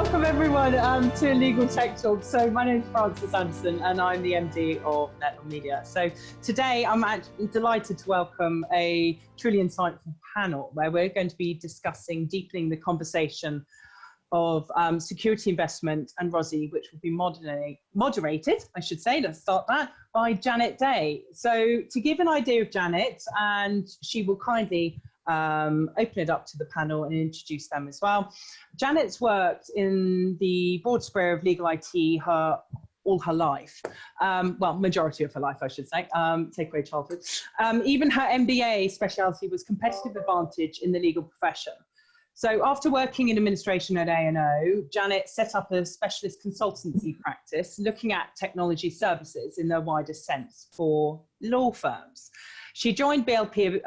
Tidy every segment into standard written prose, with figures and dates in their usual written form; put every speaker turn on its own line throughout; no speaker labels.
welcome everyone to Legal Tech Talk. So my name is Frances Anderson and I'm the MD of Network Media. So today I'm actually delighted to welcome a truly insightful panel where we're going to be discussing deepening the conversation of security investment and ROSI, which will be moderated, I should say, let's start that, by Janet Day. So to give an idea of Janet, and she will kindly open it up to the panel and introduce them as well. Janet's worked in the broad sphere of legal IT all her life. Well, majority of her life, I should say, take away childhood. Even her MBA speciality was competitive advantage in the legal profession. So after working in administration at A&O, Janet set up a specialist consultancy practice looking at technology services in their widest sense for law firms. She joined BLP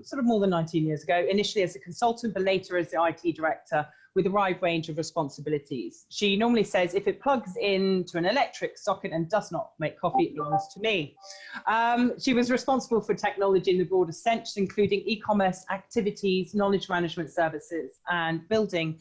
sort of more than 19 years ago, initially as a consultant, but later as the IT director with a wide range of responsibilities. She normally says, if it plugs into an electric socket and does not make coffee, it belongs to me. She was responsible for technology in the broadest sense, including e-commerce activities, knowledge management services, and building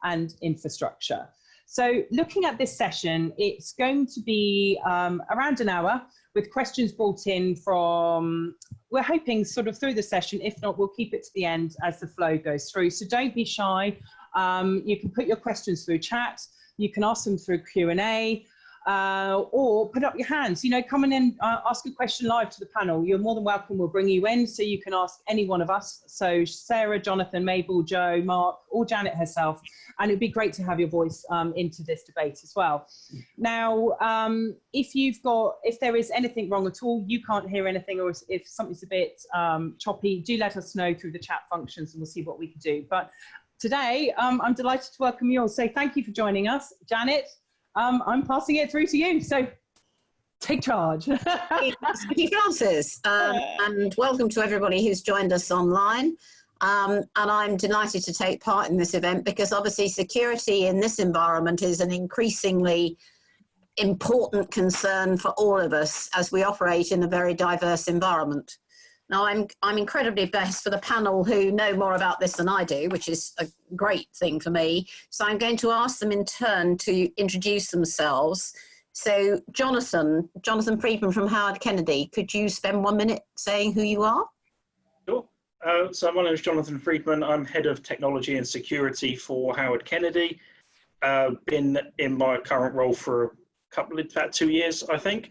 and infrastructure. So looking at this session, it's going to be around an hour with questions brought in from, we're hoping sort of through the session. If not, we'll keep it to the end as the flow goes through. So don't be shy. You can put your questions through chat. You can ask them through Q&A or put up your hands. You know, come in and ask a question live to the panel. You're more than welcome. We'll bring you in so you can ask any one of us. So Sarah, Jonathan, Mabel, Joe, Mark, or Janet herself. And it'd be great to have your voice into this debate as well. Now, if there is anything wrong at all, you can't hear anything, or if something's a bit choppy, do let us know through the chat functions and we'll see what we can do. But today, I'm delighted to welcome you all. So thank you for joining us. Janet, I'm passing it through to you. So take charge.
Thank you, Frances. And welcome to everybody who's joined us online. And I'm delighted to take part in this event because obviously security in this environment is an increasingly important concern for all of us as we operate in a very diverse environment. Now, I'm incredibly blessed for the panel who know more about this than I do, which is a great thing for me. So I'm going to ask them in turn to introduce themselves. So Jonathan Friedman from Howard Kennedy, could you spend 1 minute saying who you are?
Sure. So my name is Jonathan Friedman. I'm head of technology and security for Howard Kennedy. Been in my current role for about 2 years, I think.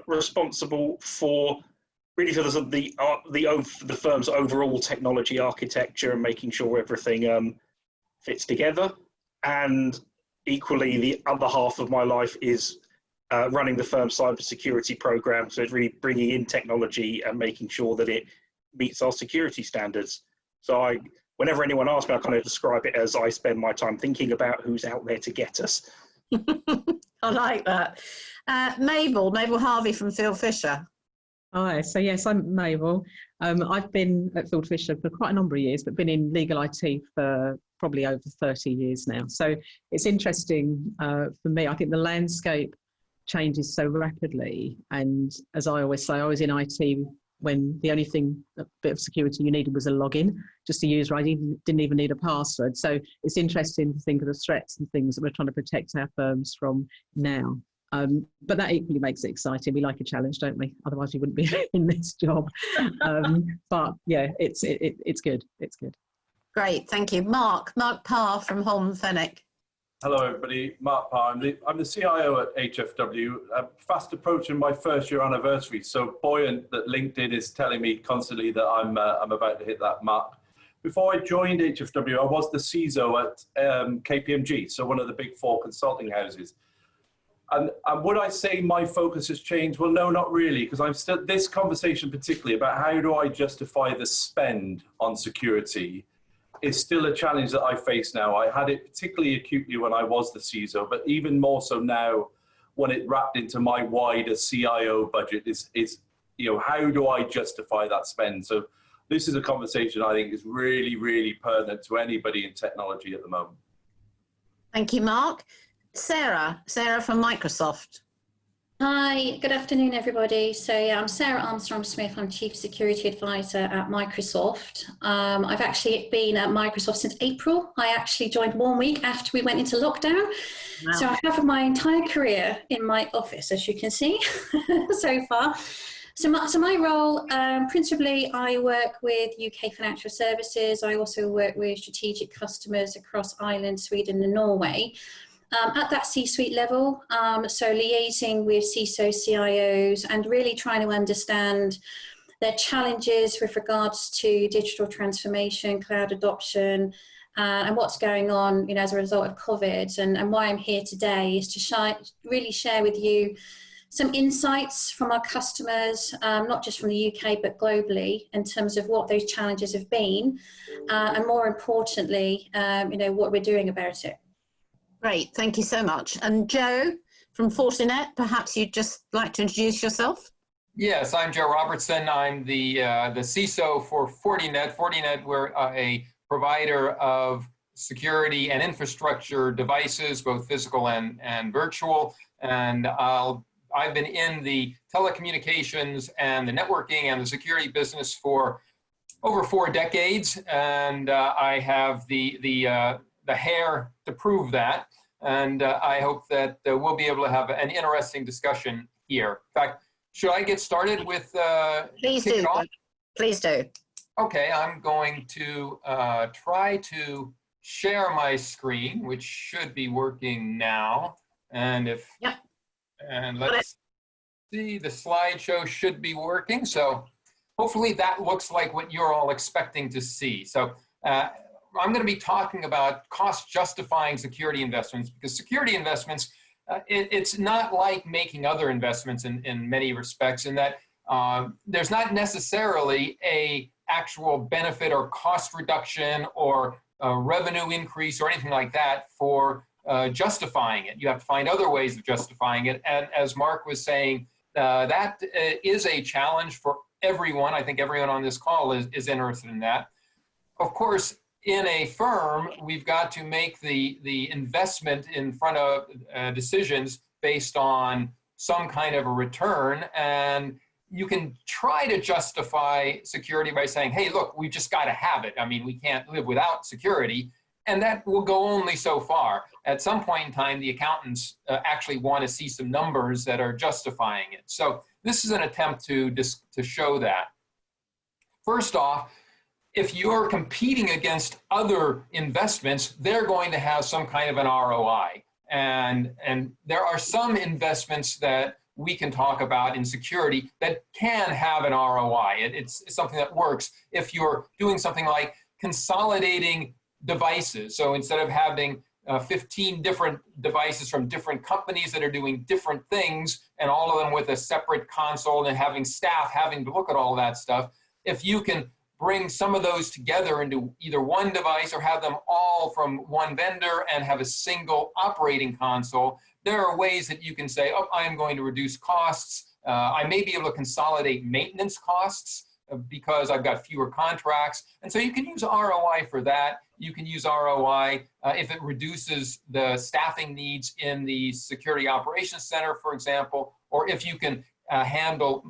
Responsible for the firm's overall technology architecture and making sure everything fits together. And equally, the other half of my life is running the firm's cybersecurity program. So it's really bringing in technology and making sure that it meets our security standards. So whenever anyone asks me, I kind of describe it as I spend my time thinking about who's out there to get us.
I like that. Mabel Harvey from Phil Fisher.
Hi, so yes, I'm Mabel. I've been at Phil Fisher for quite a number of years, but been in legal IT for probably over 30 years now. So it's interesting for me. I think the landscape changes so rapidly. And as I always say, I was in IT when the only bit of security you needed was a login, just a user ID, didn't even need a password. So it's interesting to think of the threats and things that we're trying to protect our firms from now. But that equally makes it exciting. We like a challenge, don't we? Otherwise we wouldn't be in this job. But yeah, it's good. It's good.
Great, thank you. Mark Parr from Holman Fenwick.
Hello everybody, Mark Parr. I'm the CIO at HFW, fast approaching my first year anniversary, so buoyant that LinkedIn is telling me constantly that I'm about to hit that mark. Before I joined HFW, I was the CISO at KPMG, so one of the big 4 consulting houses. And would I say my focus has changed? Well, no, not really, because I'm still, this conversation particularly about how do I justify the spend on security is still a challenge that I face now. I had it particularly acutely when I was the CISO, but even more so now when it wrapped into my wider CIO budget is you know, how do I justify that spend? So this is a conversation I think is really, really pertinent to anybody in technology at the moment.
Thank you, Mark. Sarah from Microsoft.
Hi, good afternoon, everybody. So yeah, I'm Sarah Armstrong-Smith. I'm Chief Security Advisor at Microsoft. I've actually been at Microsoft since April. I actually joined 1 week after we went into lockdown.
Wow.
So I have my entire career in my office, as you can see, so far. So my role, principally, I work with UK financial services. I also work with strategic customers across Ireland, Sweden, and Norway. At that C-suite level, so liaising with CISOs, CIOs, and really trying to understand their challenges with regards to digital transformation, cloud adoption, and what's going on, as a result of COVID. And why I'm here today is to really share with you some insights from our customers, not just from the UK, but globally, in terms of what those challenges have been, and more importantly, what we're doing about it.
Great, thank you so much. And Joe from Fortinet, perhaps you'd just like to introduce yourself?
Yes, I'm Joe Robertson. I'm the CISO for Fortinet. Fortinet, we're a provider of security and infrastructure devices, both physical and virtual. And I've been in the telecommunications and the networking and the security business for over 4 decades, and I have the hair to prove that. And I hope that we'll be able to have an interesting discussion here. In fact, should I get started with
Please do. Please do.
Okay, I'm going to try to share my screen, which should be working now. And if and let's see, the slideshow should be working. So hopefully that looks like what you're all expecting to see. So I'm going to be talking about cost justifying security investments, because security investments, it's not like making other investments in many respects, in that there's not necessarily a actual benefit or cost reduction or revenue increase or anything like that for justifying it. You have to find other ways of justifying it. And as Mark was saying, that is a challenge for everyone. I think everyone on this call is interested in that. Of course, in a firm, we've got to make the investment in front of decisions based on some kind of a return. And you can try to justify security by saying, hey, look, we've just got to have it. I mean, we can't live without security. And that will go only so far. At some point in time, the accountants actually want to see some numbers that are justifying it. So this is an attempt to show that. First off, if you're competing against other investments, they're going to have some kind of an ROI. And there are some investments that we can talk about in security that can have an ROI. It's something that works. If you're doing something like consolidating devices, so instead of having 15 different devices from different companies that are doing different things, and all of them with a separate console and having staff having to look at all that stuff, if you can bring some of those together into either one device or have them all from one vendor and have a single operating console, there are ways that you can say, oh, I am going to reduce costs. I may be able to consolidate maintenance costs because I've got fewer contracts. And so you can use ROI for that. You can use ROI if it reduces the staffing needs in the security operations center, for example, or if you can handle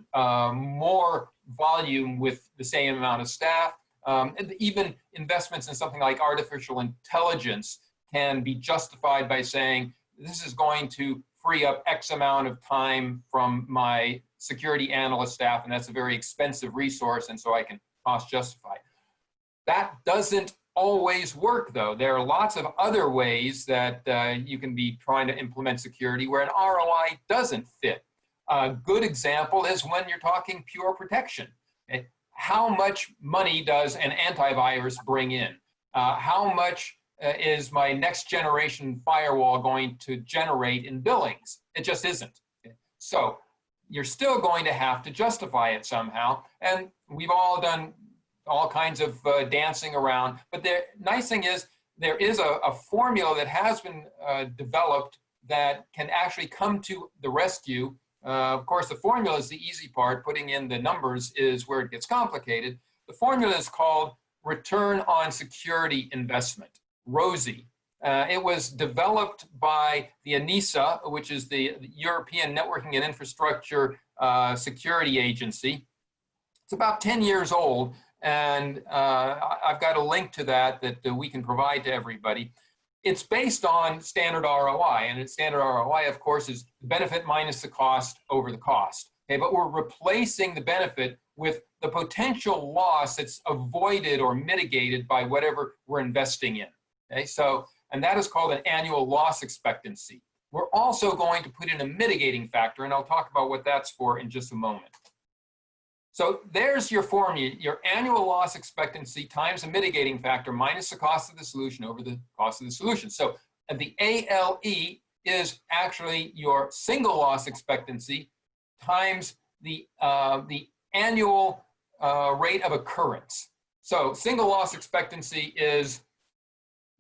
more volume with the same amount of staff. And even investments in something like artificial intelligence can be justified by saying, this is going to free up X amount of time from my security analyst staff, and that's a very expensive resource, and so I can cost justify. That doesn't always work, though. There are lots of other ways that you can be trying to implement security where an ROI doesn't fit. A good example is when you're talking pure protection. How much money does an antivirus bring in? How much is my next generation firewall going to generate in billings? It just isn't. So you're still going to have to justify it somehow. And we've all done all kinds of dancing around. But the nice thing is there is a formula that has been developed that can actually come to the rescue. Of course, the formula is the easy part. Putting in the numbers is where it gets complicated. The formula is called Return on Security Investment, ROSI. It was developed by the ENISA, which is the European Networking and Infrastructure Security Agency. It's about 10 years old, and I've got a link to that we can provide to everybody. It's based on standard ROI, and standard ROI, of course, is the benefit minus the cost over the cost. Okay, but we're replacing the benefit with the potential loss that's avoided or mitigated by whatever we're investing in. Okay, so, and that is called an annual loss expectancy. We're also going to put in a mitigating factor, and I'll talk about what that's for in just a moment. So there's your formula, your annual loss expectancy times the mitigating factor minus the cost of the solution over the cost of the solution. So the ALE is actually your single loss expectancy times the annual rate of occurrence. So single loss expectancy is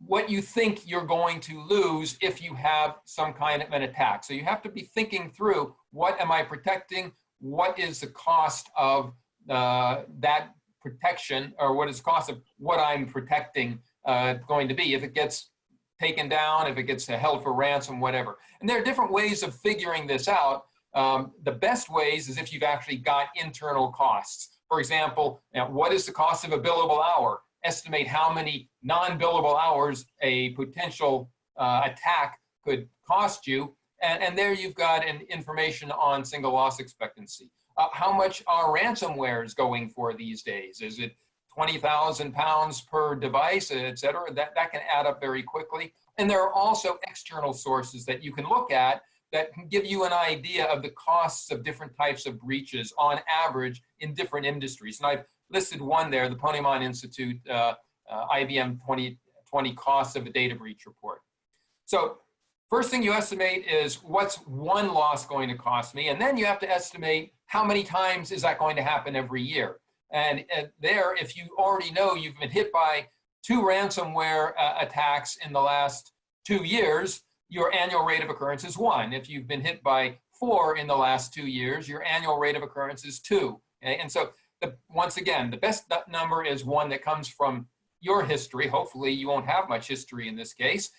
what you think you're going to lose if you have some kind of an attack. So you have to be thinking through, what am I protecting? What is the cost of that protection, or what is the cost of what I'm protecting going to be if it gets taken down, if it gets held for ransom, whatever. And there are different ways of figuring this out. The best ways is if you've actually got internal costs. For example, what is the cost of a billable hour? Estimate how many non-billable hours a potential attack could cost you. And there you've got an information on single loss expectancy. How much are ransomwares going for these days? Is it 20,000 pounds per device, et cetera? That can add up very quickly. And there are also external sources that you can look at that can give you an idea of the costs of different types of breaches on average in different industries. And I've listed one there, the Ponemon Institute, IBM 2020 costs of a data breach report. So first thing you estimate is what's one loss going to cost me, and then you have to estimate how many times is that going to happen every year. And there, if you already know you've been hit by 2 ransomware attacks in the last 2 years, your annual rate of occurrence is 1. If you've been hit by 4 in the last 2 years, your annual rate of occurrence is 2. Okay? And so once again, the best number is one that comes from your history. Hopefully you won't have much history in this case,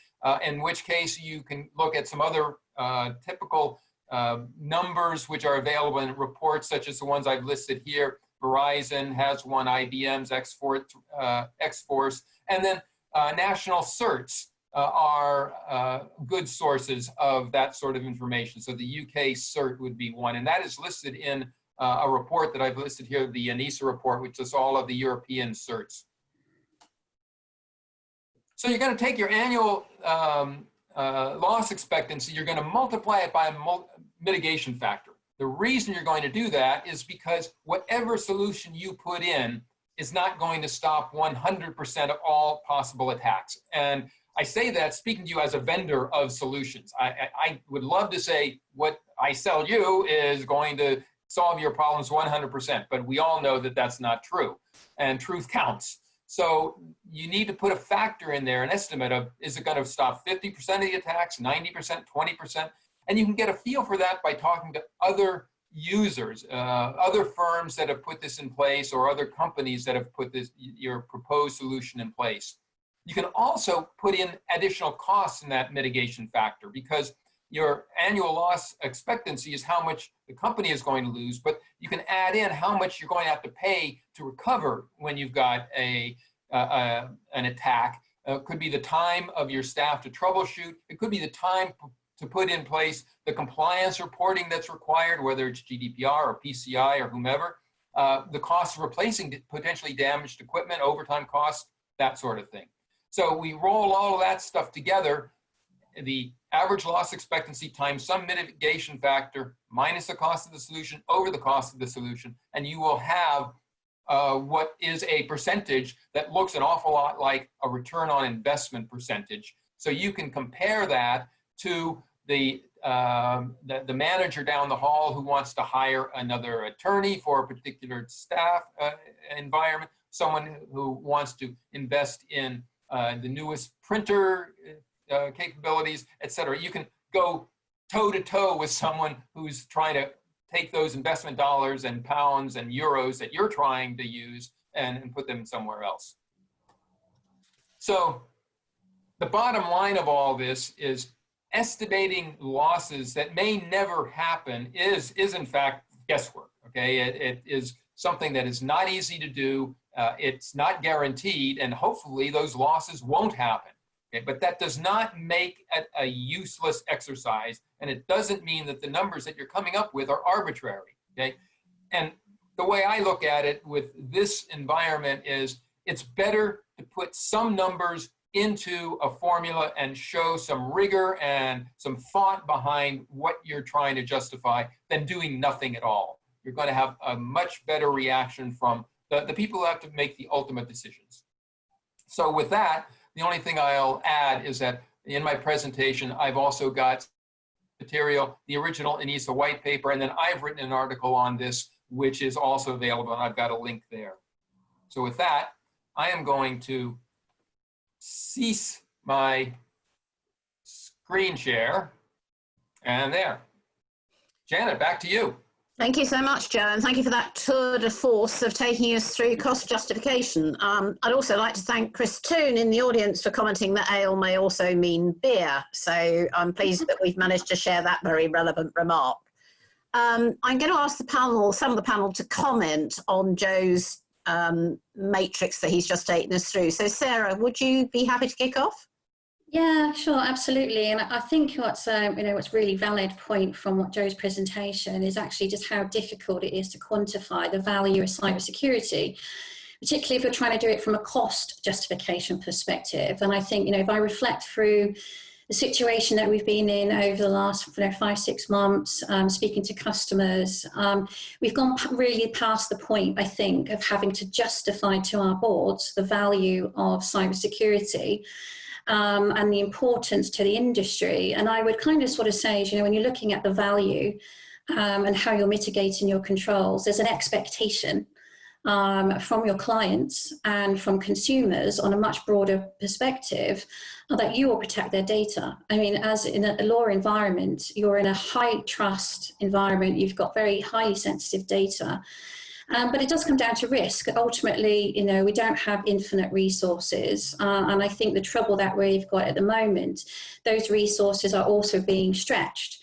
in which case you can look at some other typical numbers which are available in reports such as the ones I've listed here. Verizon has one, IBM's X-Force, and then national certs are good sources of that sort of information. So the UK cert would be one, and that is listed in a report that I've listed here, the ENISA report, which is all of the European certs. So you're going to take your annual loss expectancy, you're going to multiply it by a mitigation factor. The reason you're going to do that is because whatever solution you put in is not going to stop 100% of all possible attacks. And I say that speaking to you as a vendor of solutions. I would love to say what I sell you is going to solve your problems 100%, but we all know that that's not true, and truth counts. So you need to put a factor in there, an estimate of, is it going to stop 50% of the attacks, 90%, 20%? And you can get a feel for that by talking to other users, other firms that have put this in place, or other companies that have put your proposed solution in place. You can also put in additional costs in that mitigation factor, because your annual loss expectancy is how much the company is going to lose, but you can add in how much you're going to have to pay to recover when you've got an attack. It could be the time of your staff to troubleshoot. It could be the time to put in place the compliance reporting that's required, whether it's GDPR or PCI or whomever, the cost of replacing potentially damaged equipment, overtime costs, that sort of thing. So we roll all of that stuff together, the average loss expectancy times some mitigation factor minus the cost of the solution over the cost of the solution, and you will have what is a percentage that looks an awful lot like a return on investment percentage. So you can compare that to the manager down the hall who wants to hire another attorney for a particular staff environment, someone who wants to invest in the newest printer capabilities, et cetera. You can go toe to toe with someone who's trying to take those investment dollars and pounds and euros that you're trying to use and put them somewhere else. So the bottom line of all this is estimating losses that may never happen is in fact guesswork. Okay, it is something that is not easy to do. It's not guaranteed, and hopefully those losses won't happen. Okay? But that does not make it a useless exercise, and it doesn't mean that the numbers that you're coming up with are arbitrary. Okay, and the way I look at it with this environment is it's better to put some numbers into a formula and show some rigor and some thought behind what you're trying to justify than doing nothing at all. You're going to have a much better reaction from the people who have to make the ultimate decisions. So with that, the only thing I'll add is that in my presentation, I've also got material, the original ENISA white paper, and then I've written an article on this, which is also available, and I've got a link there. So with that, I am going to cease my screen share, and there. Janet, back to you.
Thank you so much, Joe, and thank you for that tour de force of taking us through cost justification. I'd also like to thank Chris Toon in the audience for commenting that ale may also mean beer. So I'm pleased that we've managed to share that very relevant remark. I'm going to ask the panel, some of the panel, to comment on Joe's matrix that he's just taken us through. So Sarah, would you be happy to kick off?
Yeah, sure, absolutely. And I think what's what's really valid point from what Joe's presentation is actually just how difficult it is to quantify the value of cybersecurity, particularly if you're trying to do it from a cost justification perspective. And I think, if I reflect through the situation that we've been in over the last 5-6 months, speaking to customers, we've gone really past the point, I think, of having to justify to our boards the value of cybersecurity. And the importance to the industry. And I would kind of sort of say, when you're looking at the value and how you're mitigating your controls, there's an expectation from your clients and from consumers on a much broader perspective that you will protect their data. I mean, as in a law environment, you're in a high trust environment, you've got very highly sensitive data. But it does come down to risk. Ultimately, we don't have infinite resources. And I think the trouble that we've got at the moment, those resources are also being stretched.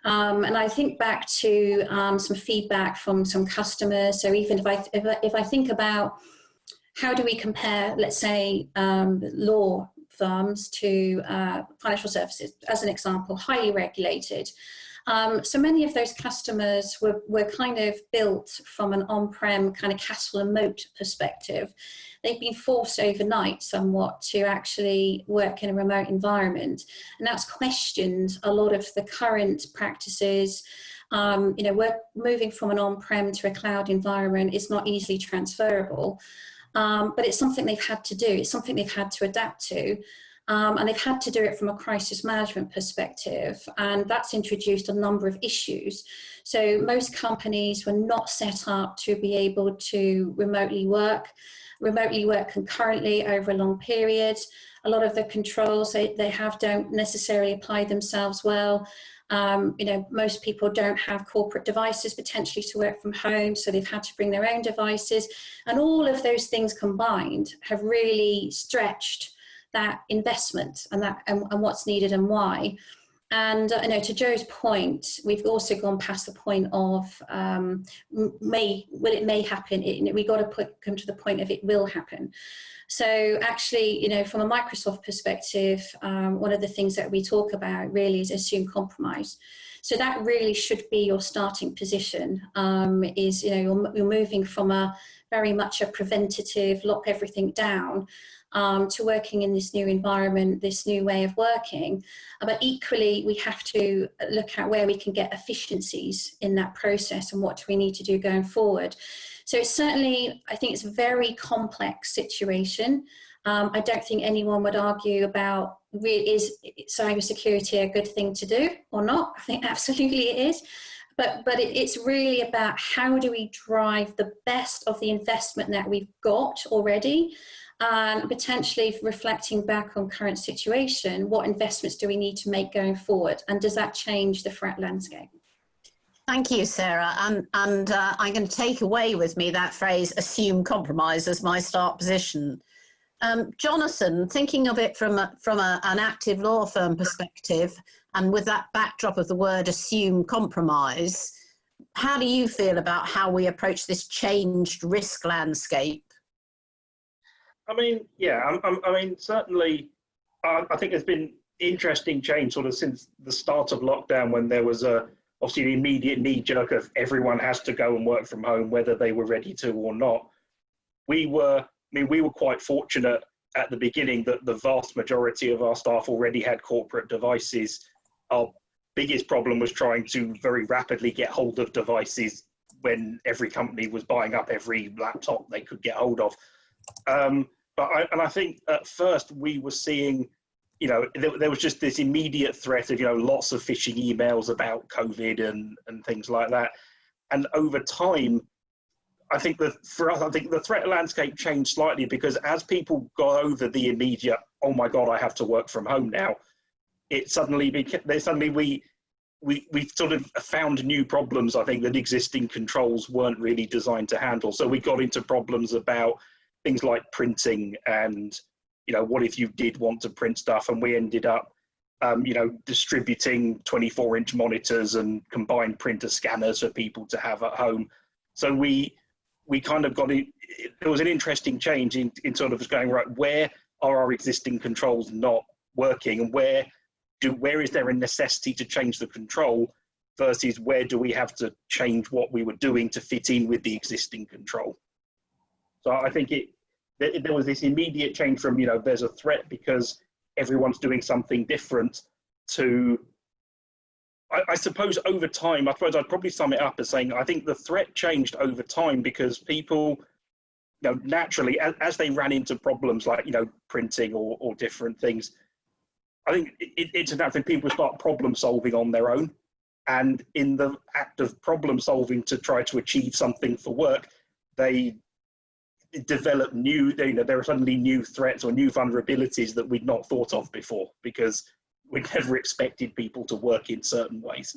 And I think back to some feedback from some customers. So even if I think about how do we compare, let's say, law firms to financial services, as an example, highly regulated. So many of those customers were kind of built from an on-prem kind of castle and moat perspective. They've been forced overnight somewhat to actually work in a remote environment. And that's questioned a lot of the current practices. We're moving from an on-prem to a cloud environment. It's not easily transferable, but it's something they've had to do. It's something they've had to adapt to. And they've had to do it from a crisis management perspective, and that's introduced a number of issues. So most companies were not set up to be able to remotely work concurrently over a long period. A lot of the controls they have don't necessarily apply themselves well. Most people don't have corporate devices potentially to work from home, so they've had to bring their own devices. And all of those things combined have really stretched that investment and what's needed and why. And to Joe's point, we've also gone past the point of it may happen. We got to come to the point of it will happen. So actually, from a Microsoft perspective, one of the things that we talk about really is assume compromise. So that really should be your starting position. You're moving from a very much a preventative, lock everything down, to working in this new environment, this new way of working. But equally, we have to look at where we can get efficiencies in that process and what do we need to do going forward. So it's certainly, I think it's a very complex situation. I don't think anyone would argue about is cybersecurity a good thing to do or not. I think absolutely it is. But it's really about how do we drive the best of the investment that we've got already, and potentially reflecting back on current situation, what investments do we need to make going forward? And does that change the threat landscape?
Thank you, Sarah. And I'm going to take away with me that phrase, assume compromise, as my start position. Jonathan, thinking of it from an active law firm perspective, and with that backdrop of the word assume compromise, how do you feel about how we approach this changed risk landscape?
I mean, yeah, I mean, certainly, I think there's been interesting change sort of since the start of lockdown, when there was obviously an immediate knee jerk of everyone has to go and work from home, whether they were ready to or not. We were quite fortunate at the beginning that the vast majority of our staff already had corporate devices. Our biggest problem was trying to very rapidly get hold of devices when every company was buying up every laptop they could get hold of. I think at first we were seeing, you know, there was just this immediate threat of, you know, lots of phishing emails about COVID and things like that. And over time, I think that for us, I think the threat landscape changed slightly, because as people got over the immediate, oh my God, I have to work from home now, it suddenly became, we sort of found new problems, I think, that existing controls weren't really designed to handle. So we got into problems about things like printing and, you know, what if you did want to print stuff, and we ended up, you know, distributing 24-inch monitors and combined printer scanners for people to have at home. So we kind of got it. There was an interesting change in sort of going, right, where are our existing controls not working, and where is there a necessity to change the control versus where do we have to change what we were doing to fit in with the existing control. So I think there was this immediate change from, you know, there's a threat because everyone's doing something different, to, I suppose over time, I suppose I'd probably sum it up as saying, I think the threat changed over time because people, you know, naturally, as they ran into problems like, you know, printing or different things, I think it's enough that people start problem solving on their own. And in the act of problem solving to try to achieve something for work, they develop new, you know, there are suddenly new threats or new vulnerabilities that we'd not thought of before, because we never expected people to work in certain ways.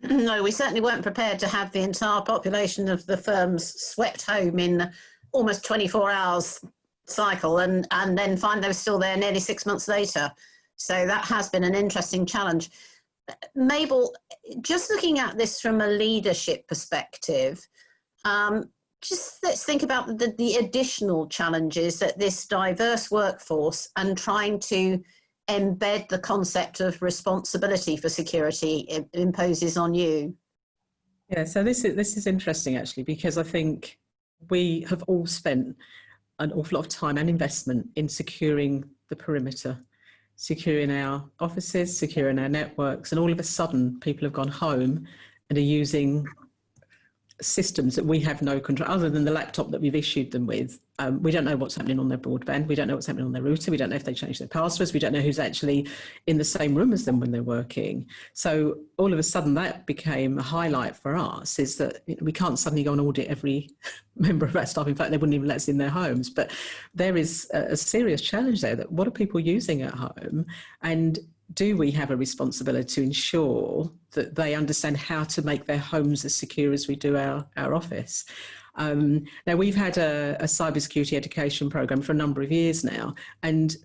No, we certainly weren't prepared to have the entire population of the firms swept home in almost 24 hours cycle and then find they were still there nearly 6 months later. So that has been an interesting challenge. Mabel, just looking at this from a leadership perspective, just let's think about the additional challenges that this diverse workforce and trying to embed the concept of responsibility for security imposes on you.
Yeah, so this is interesting actually, because I think we have all spent an awful lot of time and investment in securing the perimeter, securing our offices, securing our networks, and all of a sudden people have gone home and are using systems that we have no control, other than the laptop that we've issued them with. We don't know what's happening on their broadband. We don't know what's happening on their router. We don't know if they changed their passwords. We don't know who's actually in the same room as them when they're working. So all of a sudden that became a highlight for us, is that we can't suddenly go and audit every member of our staff. In fact, they wouldn't even let us in their homes. But there is a serious challenge there, that what are people using at home, and do we have a responsibility to ensure that they understand how to make their homes as secure as we do our office? Now, we've had a cybersecurity education program for a number of years now, and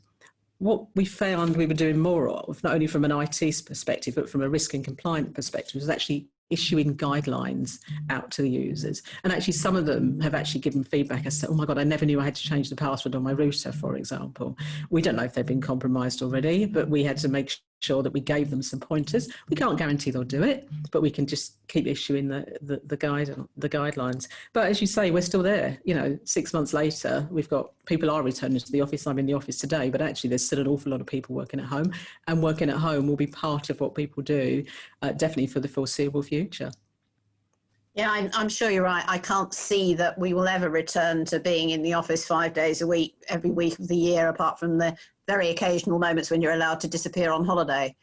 what we found we were doing more of, not only from an IT perspective, but from a risk and compliance perspective, was actually issuing guidelines out to the users. And actually some of them have actually given feedback as to, oh my God, I never knew I had to change the password on my router, for example. We don't know if they've been compromised already, but we had to make sure that we gave them some pointers. We can't guarantee they'll do it, but we can just keep issuing the guidelines. But as you say, we're still there. You know, 6 months later, we've got people are returning to the office. I'm in the office today, but actually there's still an awful lot of people working at home, and working at home will be part of what people do, definitely for the foreseeable future.
Yeah, I'm sure you're right. I can't see that we will ever return to being in the office 5 days a week, every week of the year, apart from the very occasional moments when you're allowed to disappear on holiday.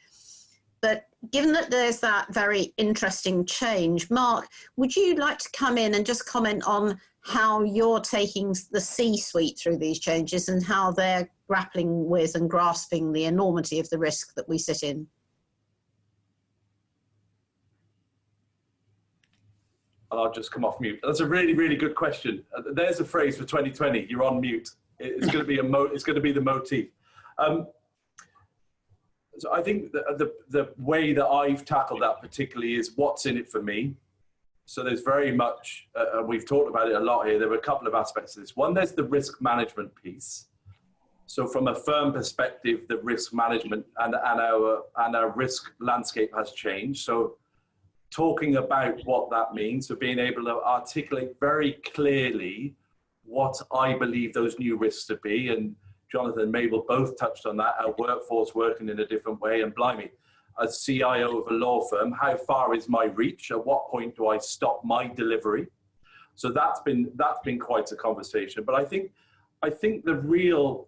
But given that there's that very interesting change, Mark, would you like to come in and just comment on how you're taking the C-suite through these changes and how they're grappling with and grasping the enormity of the risk that we sit in?
And I'll just come off mute. That's a really, really good question. There's a phrase for 2020, you're on mute. It's going to be it's going to be the motif. So I think the way that I've tackled that particularly is what's in it for me. So there's very much, we've talked about it a lot here. There were a couple of aspects of this. One, there's the risk management piece. So from a firm perspective, the risk management and our risk landscape has changed. So talking about what that means, so being able to articulate very clearly what I believe those new risks to be, and Jonathan and Mabel both touched on that, our workforce working in a different way, and blimey, as CIO of a law firm, how far is my reach? At what point do I stop my delivery? So that's been quite a conversation. But I think the real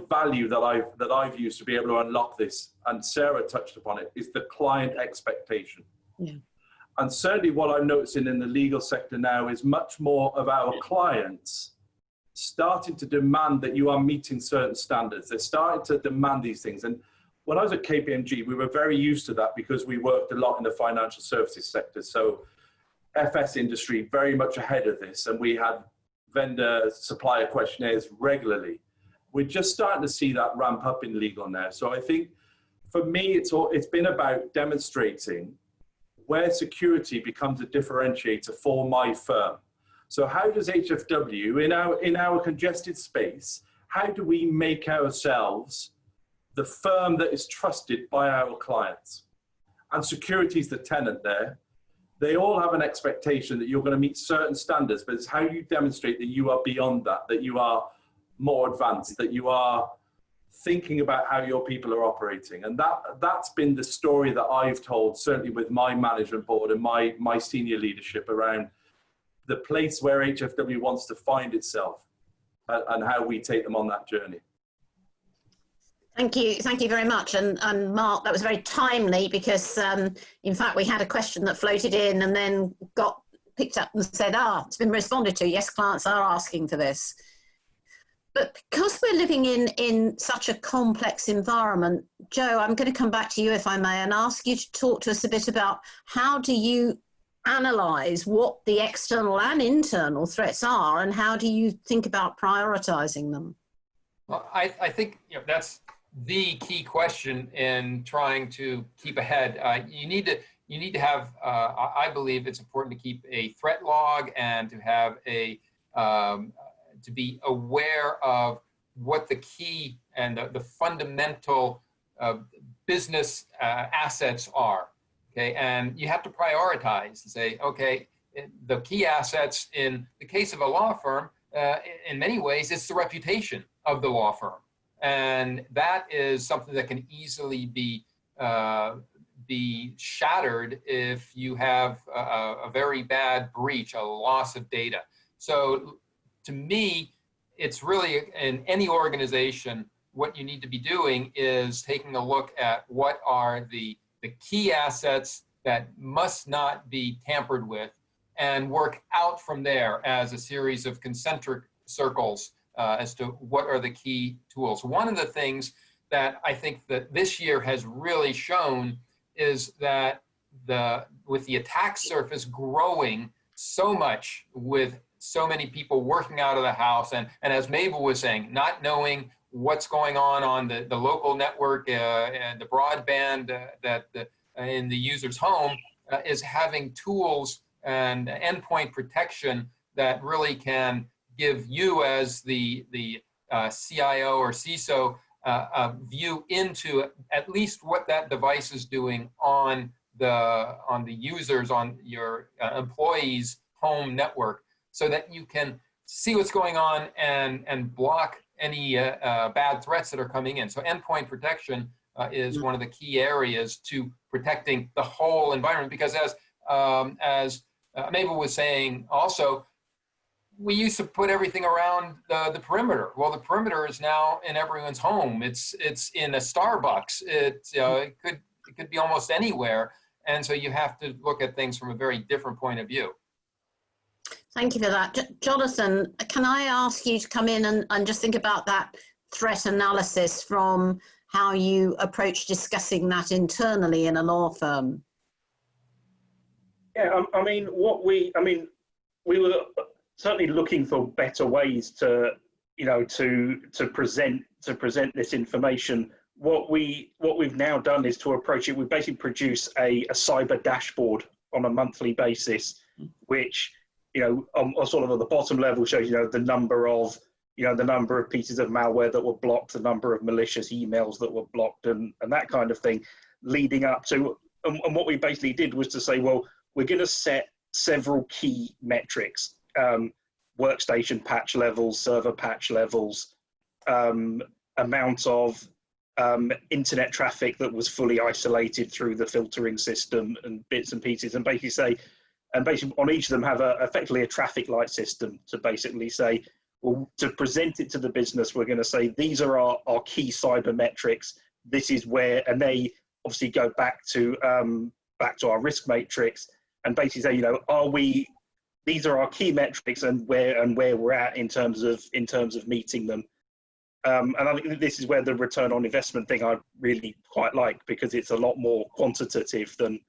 value that I've used to be able to unlock this, and Sarah touched upon it, is the client expectation. Yeah. And certainly what I'm noticing in the legal sector now is much more of our clients starting to demand that you are meeting certain standards. They're starting to demand these things. And when I was at KPMG, we were very used to that because we worked a lot in the financial services sector. So FS industry very much ahead of this, and we had vendor supplier questionnaires regularly. We're just starting to see that ramp up in legal now. So I think for me, it's been about demonstrating where security becomes a differentiator for my firm. So how does HFW, in our congested space, how do we make ourselves the firm that is trusted by our clients? And security is the tenant there. They all have an expectation that you're going to meet certain standards, but it's how you demonstrate that you are beyond that, that you are more advanced, that you are thinking about how your people are operating. And that's been the story that I've told, certainly with my management board and my senior leadership, around the place where HFW wants to find itself and how we take them on that journey.
Thank you very much. And Mark, that was very timely because in fact we had a question that floated in and then got picked up and said, it's been responded to. Yes, clients are asking for this. But because we're living in such a complex environment, Joe, I'm going to come back to you if I may and ask you to talk to us a bit about how do you analyse what the external and internal threats are, and how do you think about prioritising them?
Well, I think that's the key question in trying to keep ahead. You need to have. I believe it's important to keep a threat log and to have to be aware of what the key and the fundamental business assets are. Okay, and you have to prioritize and say, okay, the key assets in the case of a law firm, in many ways, it's the reputation of the law firm. And that is something that can easily be shattered if you have a very bad breach, a loss of data. So to me, it's really in any organization, what you need to be doing is taking a look at what are the key assets that must not be tampered with, and work out from there as a series of concentric circles as to what are the key tools. One of the things that I think that this year has really shown is that with the attack surface growing so much, with so many people working out of the house, and as Mabel was saying, not knowing what's going on the local network and the broadband in the user's home, is having tools and endpoint protection that really can give you as the CIO or CISO a view into at least what that device is doing on the users, on your employees' home network, so that you can see what's going on and block any bad threats that are coming in. So endpoint protection is one of the key areas to protecting the whole environment, because as Mabel was saying also, we used to put everything around the perimeter. Well, the perimeter is now in everyone's home. It's in a Starbucks. It could be almost anywhere. And so you have to look at things from a very different point of view.
Thank you for that. Jonathan, can I ask you to come in and just think about that threat analysis from how you approach discussing that internally in a law firm?
Yeah, we were certainly looking for better ways to, you know, to present this information. What we've now done is to approach it. We basically produce a cyber dashboard on a monthly basis, which, you know, on sort of at the bottom level shows, you know, the number of pieces of malware that were blocked, the number of malicious emails that were blocked, and that kind of thing, leading up to. And what we basically did was to say, well, we're going to set several key metrics: workstation patch levels, server patch levels, amount of internet traffic that was fully isolated through the filtering system, and bits and pieces, and basically on each of them have effectively a traffic light system to basically say, well, to present it to the business, we're going to say these are our key cyber metrics. This is where, and they obviously go back to our risk matrix, and basically say, you know, these are our key metrics, and where we're at in terms of meeting them. And I think this is where the return on investment thing I really quite like, because it's a lot more quantitative than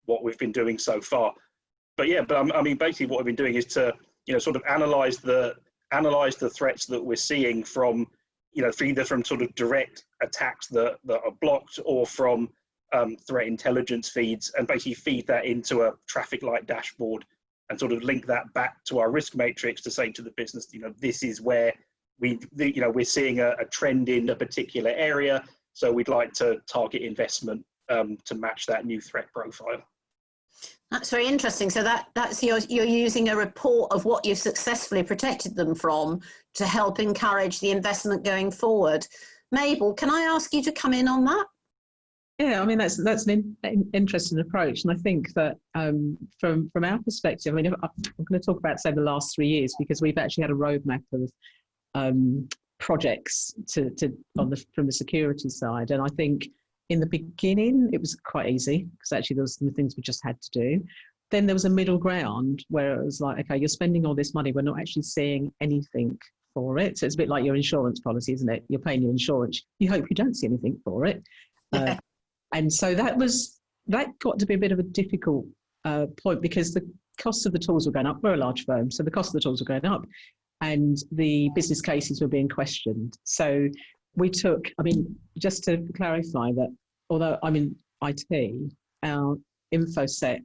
what we've been doing so far. But yeah, I mean, basically what we've been doing is to, you know, sort of analyze the threats that we're seeing from, you know, either from sort of direct attacks that are blocked, or from threat intelligence feeds, and basically feed that into a traffic light dashboard, and sort of link that back to our risk matrix to say to the business, you know, this is where we're seeing a trend in a particular area, so we'd like to target investment to match that new threat profile.
That's very interesting. So that's you're using a report of what you've successfully protected them from to help encourage the investment going forward. Mabel, can I ask you to come in on that?
Yeah, I mean, that's an interesting approach. And I think that from our perspective, I mean, I'm going to talk about, say, the last 3 years, because we've actually had a roadmap of projects from the security side. And I think in the beginning, it was quite easy, because actually there was some things we just had to do. Then there was a middle ground where it was like, okay, you're spending all this money, we're not actually seeing anything for it. So it's a bit like your insurance policy, isn't it? You're paying your insurance, you hope you don't see anything for it. And so that got to be a bit of a difficult point, because the costs of the tools were going up. We're a large firm, so the cost of the tools were going up, and the business cases were being questioned. So we took, I mean, just to clarify that, although I'm in IT, our InfoSec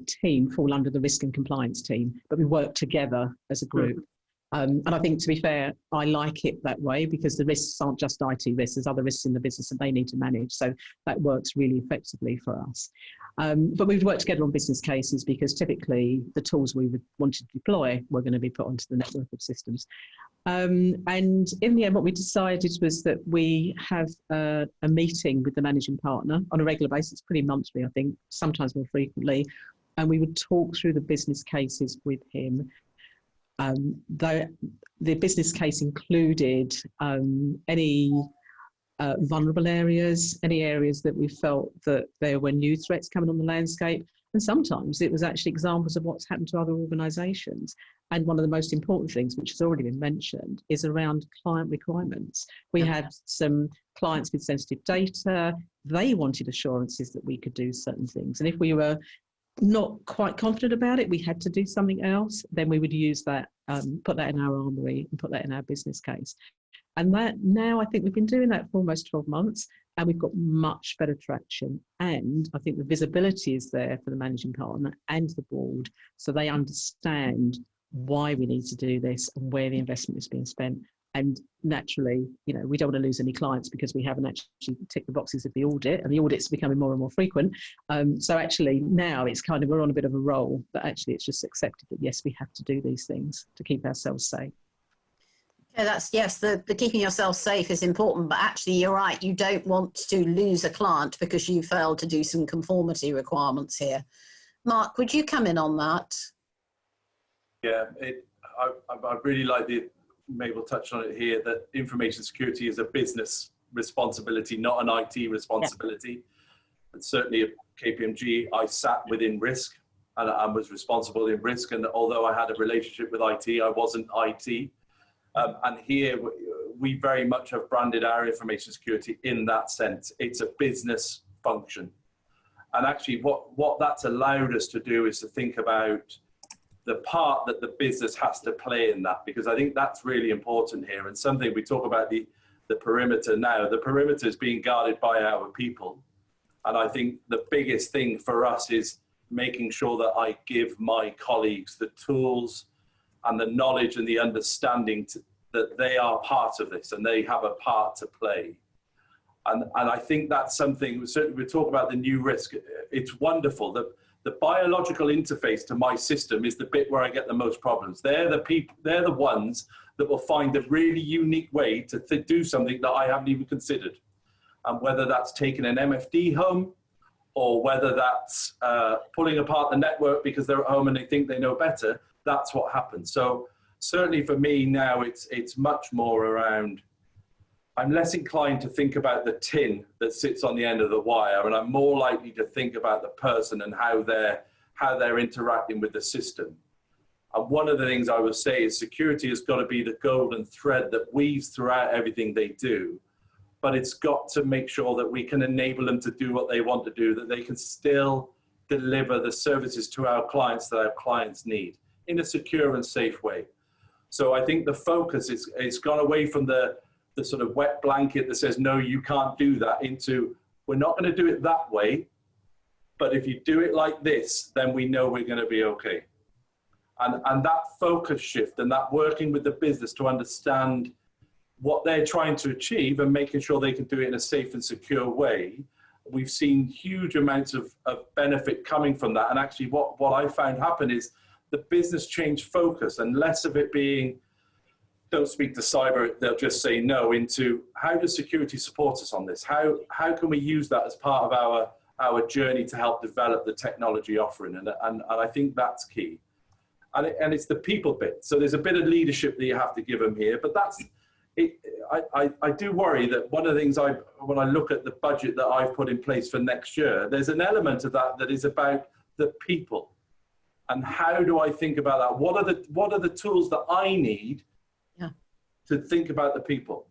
team fall under the risk and compliance team, but we work together as a group. And I think, to be fair, I like it that way, because the risks aren't just IT risks, there's other risks in the business that they need to manage. So that works really effectively for us. But we've worked together on business cases, because typically the tools we would want to deploy were going to be put onto the network of systems. And in the end, what we decided was that we have a meeting with the managing partner on a regular basis, pretty monthly, I think, sometimes more frequently. And we would talk through the business cases with him. The business case included any vulnerable areas, any areas that we felt that there were new threats coming on the landscape. And sometimes it was actually examples of what's happened to other organisations. And one of the most important things, which has already been mentioned, is around client requirements. We had some clients with sensitive data. They wanted assurances that we could do certain things. And if we were not quite confident about it, we had to do something else, then we would use that, put that in our armoury and put that in our business case. And that now, I think we've been doing that for almost 12 months, and we've got much better traction. And I think the visibility is there for the managing partner and the board, so they understand why we need to do this and where the investment is being spent. And naturally, you know, we don't want to lose any clients because we haven't actually ticked the boxes of the audit, and the audit's becoming more and more frequent. So actually now it's kind of, we're on a bit of a roll that actually it's just accepted that, yes, we have to do these things to keep ourselves safe.
Yeah, that's, yes, the keeping yourself safe is important, but actually you're right, you don't want to lose a client because you failed to do some conformity requirements here. Mark, would you come in on that?
Yeah, I really like Mabel touched on it here, that information security is a business responsibility, not an IT responsibility. Yeah. And certainly at KPMG, I sat within risk and I was responsible in risk. And although I had a relationship with IT, I wasn't IT. And here we very much have branded our information security in that sense. It's a business function. And actually what that's allowed us to do is to think about the part that the business has to play in that, because I think that's really important here. And something we talk about the perimeter now, the perimeter is being guarded by our people. And I think the biggest thing for us is making sure that I give my colleagues the tools and the knowledge and the understanding that they are part of this and they have a part to play. And I think that's something, certainly we talk about the new risk. It's wonderful that the biological interface to my system is the bit where I get the most problems. They're the people, they're the ones that will find a really unique way to do something that I haven't even considered. And whether that's taking an MFD home, or whether that's pulling apart the network because they're at home and they think they know better, that's what happens. So certainly for me now, it's much more around, I'm less inclined to think about the tin that sits on the end of the wire, and I'm more likely to think about the person and how they're interacting with the system. And one of the things I would say is security has got to be the golden thread that weaves throughout everything they do. But it's got to make sure that we can enable them to do what they want to do, that they can still deliver the services to our clients that our clients need in a secure and safe way. So I think the focus is gone away from the sort of wet blanket that says, no, you can't do that, into, we're not going to do it that way, but if you do it like this, then we know we're going to be okay. And that focus shift and that working with the business to understand what they're trying to achieve and making sure they can do it in a safe and secure way, we've seen huge amounts of benefit coming from that. And actually what I found happen is the business changed focus, and less of it being, don't speak to cyber, they'll just say no, into how does security support us on this? How can we use that as part of our journey to help develop the technology offering? And I think that's key. And it's the people bit. So there's a bit of leadership that you have to give them here, but that's, I do worry that one of the things when I look at the budget that I've put in place for next year, there's an element of that is about the people. And how do I think about that? What are the tools that I need to think about the people?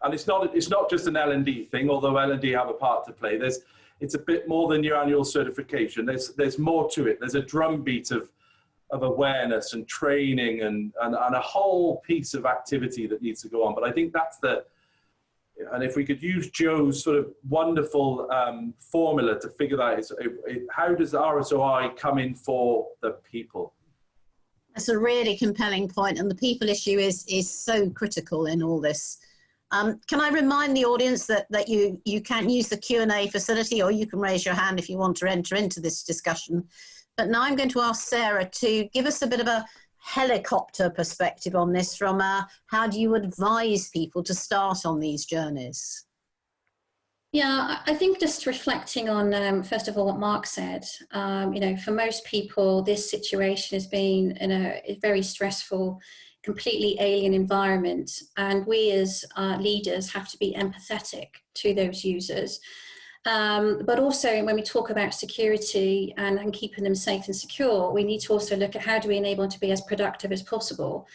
And it's not just an L&D thing, although L&D have a part to play. It's a bit more than your annual certification. There's more to it. There's a drumbeat of awareness and training and a whole piece of activity that needs to go on. But I think that's and if we could use Joe's sort of wonderful formula to figure that out, how does RSOI come in for the people?
That's a really compelling point, and the people issue is so critical in all this. Can I remind the audience that you can use the Q&A facility, or you can raise your hand if you want to enter into this discussion. But now I'm going to ask Sarah to give us a bit of a helicopter perspective on this from how do you advise people to start on these journeys?
Yeah, I think just reflecting on, first of all, what Mark said, you know, for most people, this situation has been in a very stressful, completely alien environment. And we as leaders have to be empathetic to those users. But also when we talk about security and keeping them safe and secure, we need to also look at how do we enable them to be as productive as possible.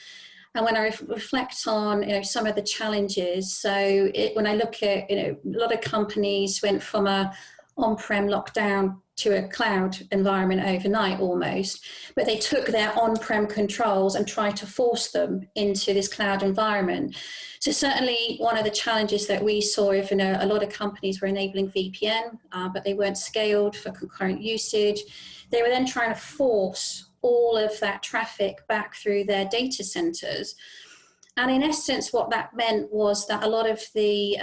And when I reflect on, you know, some of the challenges, so when I look at, you know, a lot of companies went from a on-prem lockdown to a cloud environment overnight almost, but they took their on-prem controls and tried to force them into this cloud environment. So certainly one of the challenges that we saw, if, you know, a lot of companies were enabling VPN, but they weren't scaled for concurrent usage. They were then trying to force all of that traffic back through their data centers. And in essence, what that meant was that a lot of the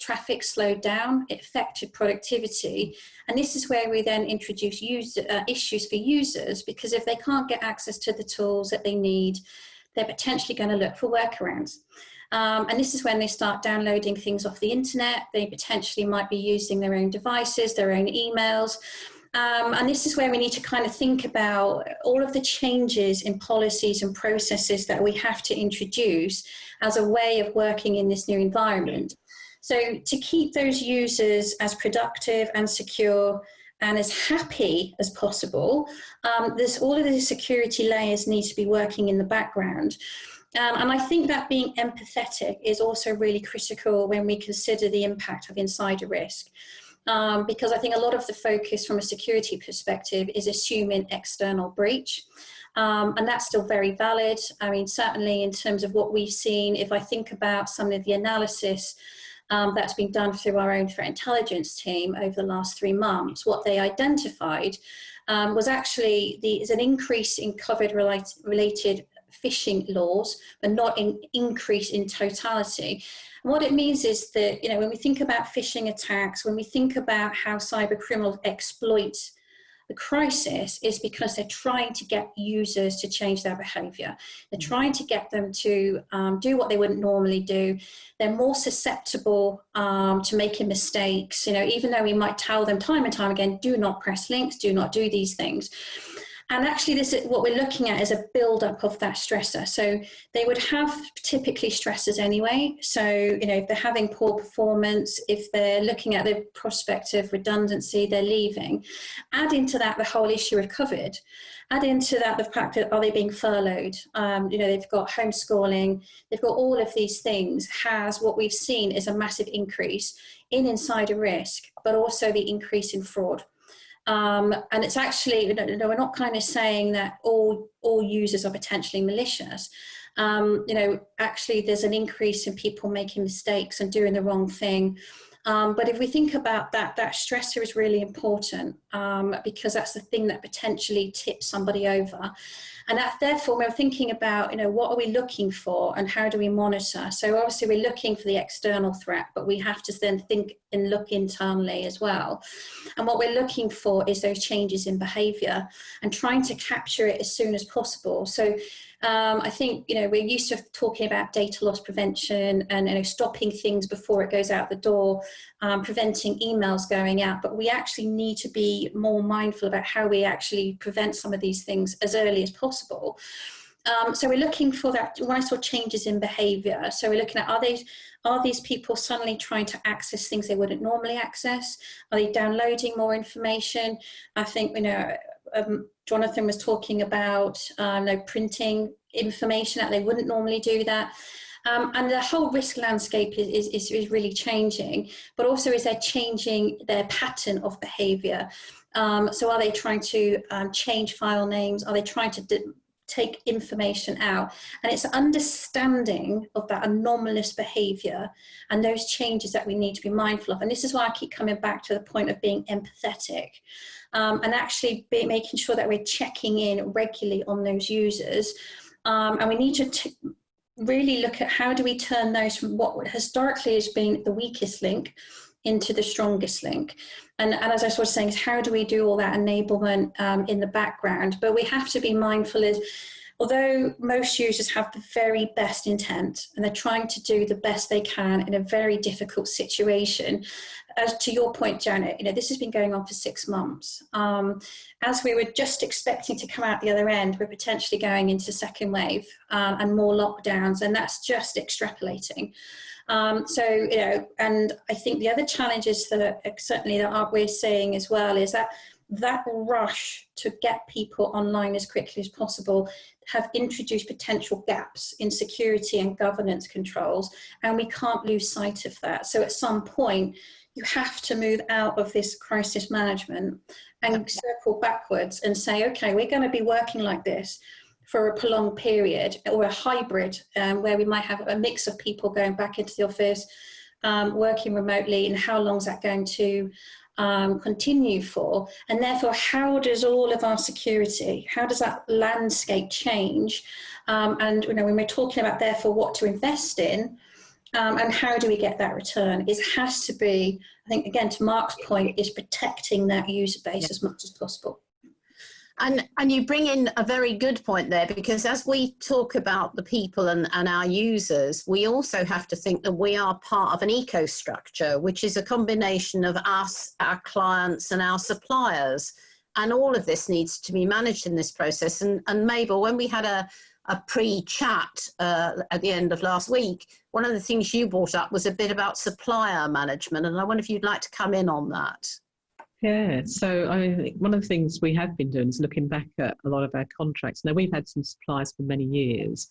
traffic slowed down, it affected productivity. And this is where we then introduce issues for users, because if they can't get access to the tools that they need, they're potentially going to look for workarounds. And this is when they start downloading things off the internet. They potentially might be using their own devices, their own emails. And this is where we need to kind of think about all of the changes in policies and processes that we have to introduce as a way of working in this new environment. So to keep those users as productive and secure and as happy as possible, all of the security layers need to be working in the background. And I think that being empathetic is also really critical when we consider the impact of insider risk. Because I think a lot of the focus from a security perspective is assuming external breach. And that's still very valid. I mean, certainly in terms of what we've seen, if I think about some of the analysis that's been done through our own threat intelligence team over the last 3 months, what they identified was actually is an increase in COVID-related phishing laws, but not an increase in totality. And what it means is that, you know, when we think about phishing attacks, when we think about how cyber criminals exploit the crisis, is because they're trying to get users to change their behavior. They're trying to get them to do what they wouldn't normally do. They're more susceptible to making mistakes, you know, even though we might tell them time and time again, do not press links, do not do these things. And actually, this is what we're looking at is a build-up of that stressor. So they would have typically stressors anyway. So, you know, if they're having poor performance, if they're looking at the prospect of redundancy, they're leaving. Add into that the whole issue of COVID. Add into that the fact that, are they being furloughed? You know, they've got homeschooling. They've got all of these things. Has what we've seen is a massive increase in insider risk, but also the increase in fraud. And it's actually, we're not kind of saying that all users are potentially malicious. You know, actually there's an increase in people making mistakes and doing the wrong thing. But if we think about that stressor is really important because that's the thing that potentially tips somebody over. And that, therefore, we're thinking about, you know, what are we looking for and how do we monitor? So obviously we're looking for the external threat, but we have to then think and look internally as well. And what we're looking for is those changes in behaviour and trying to capture it as soon as possible. So I think, you know, we're used to talking about data loss prevention and, you know, stopping things before it goes out the door, preventing emails going out, but we actually need to be more mindful about how we actually prevent some of these things as early as possible. So we're looking for that right sort of changes in behaviour. So we're looking at, are these people suddenly trying to access things they wouldn't normally access? Are they downloading more information? I think, you know, Jonathan was talking about printing information that they wouldn't normally do that. And the whole risk landscape is really changing, but also is they're changing their pattern of behaviour. So are they trying to change file names? Are they trying to take information out? And it's understanding of that anomalous behaviour and those changes that we need to be mindful of. And this is why I keep coming back to the point of being empathetic. And actually making sure that we're checking in regularly on those users. And we need to really look at how do we turn those from what historically has been the weakest link into the strongest link. And as I was saying, is how do we do all that enablement in the background? But we have to be mindful is, although most users have the very best intent and they're trying to do the best they can in a very difficult situation, as to your point, Janet, you know, this has been going on for 6 months. As we were just expecting to come out the other end, we're potentially going into second wave and more lockdowns, and that's just extrapolating. So, you know, and I think the other challenges that certainly that we're seeing as well is that rush to get people online as quickly as possible have introduced potential gaps in security and governance controls, and we can't lose sight of that. So at some point, you have to move out of this crisis management and circle backwards and say, okay, we're going to be working like this for a prolonged period, or a hybrid where we might have a mix of people going back into the office, working remotely, and how long is that going to continue for? And therefore, how does all of our security, how does that landscape change? And, you know, when we're talking about therefore what to invest in, and how do we get that return, it has to be, I think, again, to Mark's point, is protecting that user base as much as possible.
And you bring in a very good point there, because as we talk about the people and our users, we also have to think that we are part of an eco-structure, which is a combination of us, our clients and our suppliers. And all of this needs to be managed in this process. And Mabel, when we had a pre-chat at the end of last week, one of the things you brought up was a bit about supplier management. And I wonder if you'd like to come in on that.
Yeah, so I think one of the things we have been doing is looking back at a lot of our contracts. Now, we've had some suppliers for many years,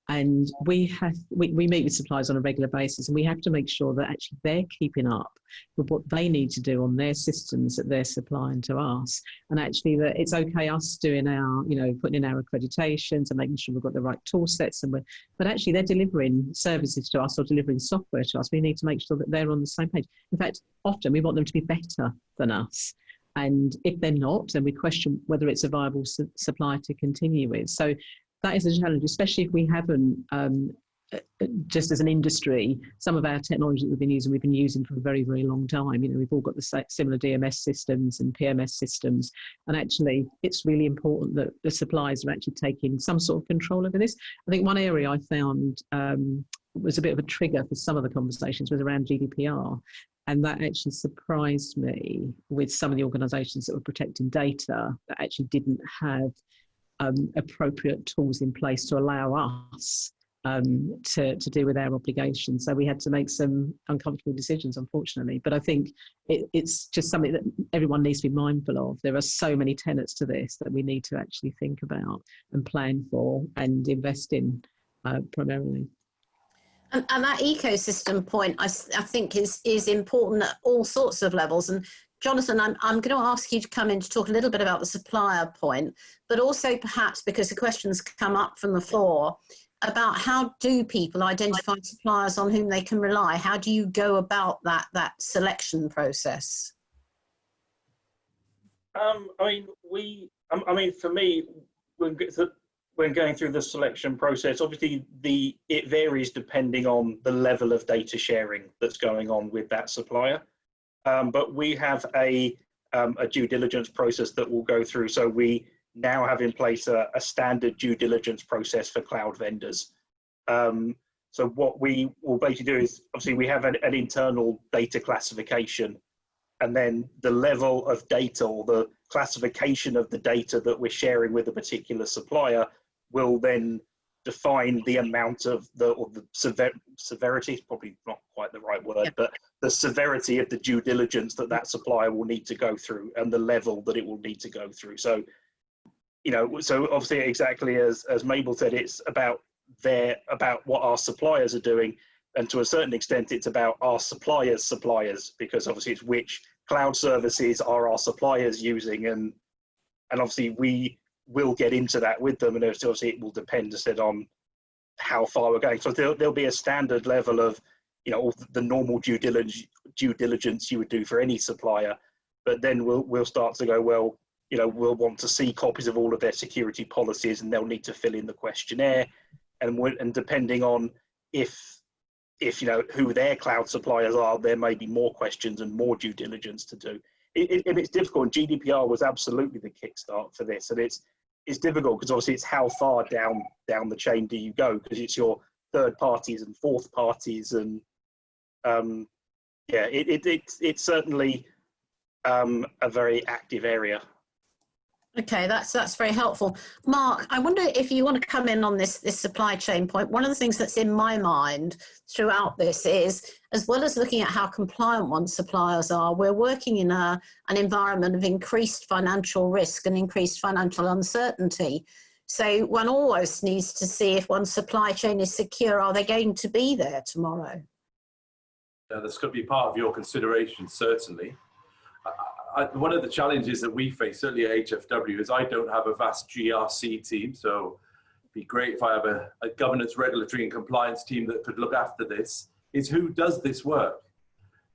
And we meet with suppliers on a regular basis, and we have to make sure that actually they're keeping up with what they need to do on their systems that they're supplying to us. And actually that it's okay us doing our, putting in our accreditations and making sure we've got the right tool sets, but actually they're delivering services to us or delivering software to us. We need to make sure that they're on the same page. In fact, often we want them to be better than us. And if they're not, then we question whether it's a viable supply to continue with. So that is a challenge, especially if we haven't, just as an industry, some of our technology that we've been using for a very, very long time. We've all got the similar DMS systems and PMS systems. And actually, it's really important that the suppliers are actually taking some sort of control over this. I think one area I found was a bit of a trigger for some of the conversations was around GDPR. And that actually surprised me with some of the organisations that were protecting data that actually didn't have appropriate tools in place to allow us to deal with our obligations. So we had to make some uncomfortable decisions, unfortunately. But I think it's just something that everyone needs to be mindful of. There are so many tenets to this that we need to actually think about and plan for and invest in primarily.
And that ecosystem point, I think, is important at all sorts of levels. And Jonathan, I'm going to ask you to come in to talk a little bit about the supplier point, but also perhaps, because the questions come up from the floor, about how do people identify suppliers on whom they can rely? How do you go about that selection process?
For me, when going through the selection process, obviously it varies depending on the level of data sharing that's going on with that supplier. But we have a due diligence process that we'll go through. So we now have in place a standard due diligence process for cloud vendors. So what we will basically do is, obviously we have an internal data classification, and then the level of data or the classification of the data that we're sharing with a particular supplier will then define the amount of the severity is probably not quite the right word, but the severity of the due diligence that supplier will need to go through and the level that it will need to go through. So, so obviously exactly as Mabel said, it's about what our suppliers are doing, and to a certain extent it's about our suppliers, because obviously it's which cloud services are our suppliers using, and obviously we will get into that with them, and obviously it will depend on how far we're going. So there'll be a standard level of the normal due diligence you would do for any supplier, but then we'll start to go, well, we'll want to see copies of all of their security policies, and they'll need to fill in the questionnaire, and depending on if who their cloud suppliers are, there may be more questions and more due diligence to do. And it's difficult. GDPR was absolutely the kickstart for this, and it's difficult because obviously it's how far down the chain do you go, because it's your third parties and fourth parties, and it's certainly a very active area.
Okay, that's very helpful. Mark, I wonder if you want to come in on this supply chain point. One of the things that's in my mind throughout this is, as well as looking at how compliant one's suppliers are, we're working in an environment of increased financial risk and increased financial uncertainty. So one always needs to see if one's supply chain is secure. Are they going to be there tomorrow?
Yeah, that's going to be part of your consideration, certainly. One of the challenges that we face, certainly at HFW, is I don't have a vast GRC team, so it'd be great if I have a governance, regulatory and compliance team that could look after this, is who does this work?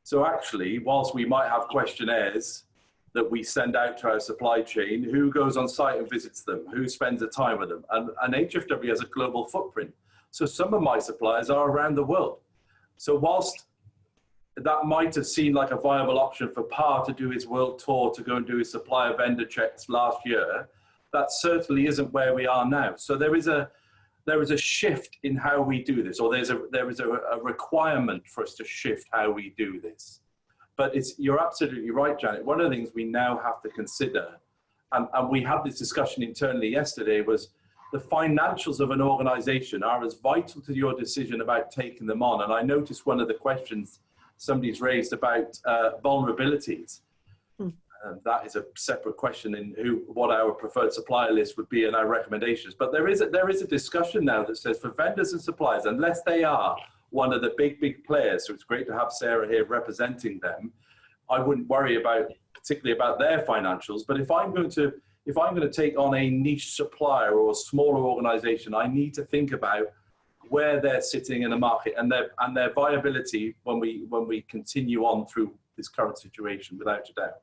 So actually, whilst we might have questionnaires that we send out to our supply chain, who goes on site and visits them? Who spends the time with them? And HFW has a global footprint. So some of my suppliers are around the world. So whilst that might have seemed like a viable option for PAR to do his world tour, to go and do his supplier vendor checks last year, that certainly isn't where we are now. So there is a shift in how we do this, or there is a requirement for us to shift how we do this. But you're absolutely right, Janet. One of the things we now have to consider, and we had this discussion internally yesterday, was the financials of an organization are as vital to your decision about taking them on. And I noticed one of the questions somebody's raised about vulnerabilities. that is a separate question in what our preferred supplier list would be and our recommendations. But there is a discussion now that says for vendors and suppliers, unless they are one of the big players, so it's great to have Sarah here representing them, I wouldn't worry particularly about their financials. But if I'm going to take on a niche supplier or a smaller organization, I need to think about where they're sitting in the market and their viability when we continue on through this current situation, without a doubt.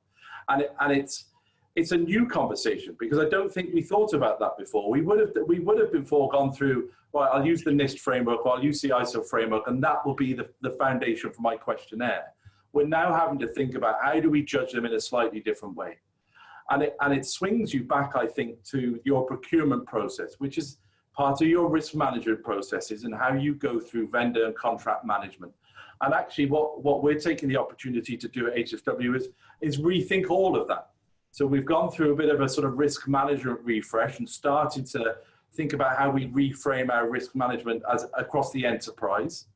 And it's a new conversation, because I don't think we thought about that before. We would have before gone through, right, I'll use the NIST framework, or I'll use the ISO framework, and that will be the foundation for my questionnaire. We're now having to think about how do we judge them in a slightly different way. And it swings you back, I think, to your procurement process, which is part of your risk management processes and how you go through vendor and contract management. And actually what we're taking the opportunity to do at HFW is rethink all of that. So we've gone through a bit of a sort of risk management refresh and started to think about how we reframe our risk management across the enterprise.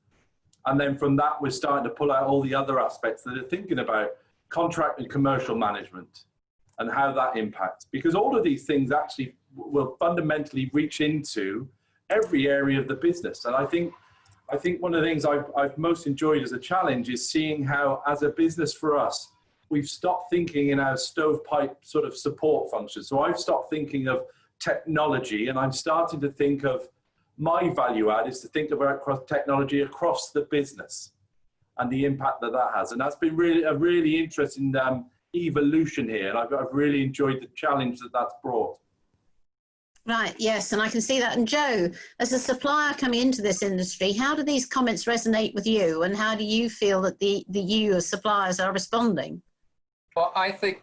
And then from that, we're starting to pull out all the other aspects that are thinking about contract and commercial management and how that impacts. Because all of these things actually will fundamentally reach into every area of the business. And I think one of the things I've most enjoyed as a challenge is seeing how, as a business for us, we've stopped thinking in our stovepipe sort of support function. So I've stopped thinking of technology, and I'm starting to think of my value add is to think about technology across the business and the impact that has. And that's been really a really interesting evolution here. And I've really enjoyed the challenge that that's brought.
Right, yes, and I can see that. And Joe, as a supplier coming into this industry, how do these comments resonate with you, and how do you feel that you as suppliers are responding?
Well, I think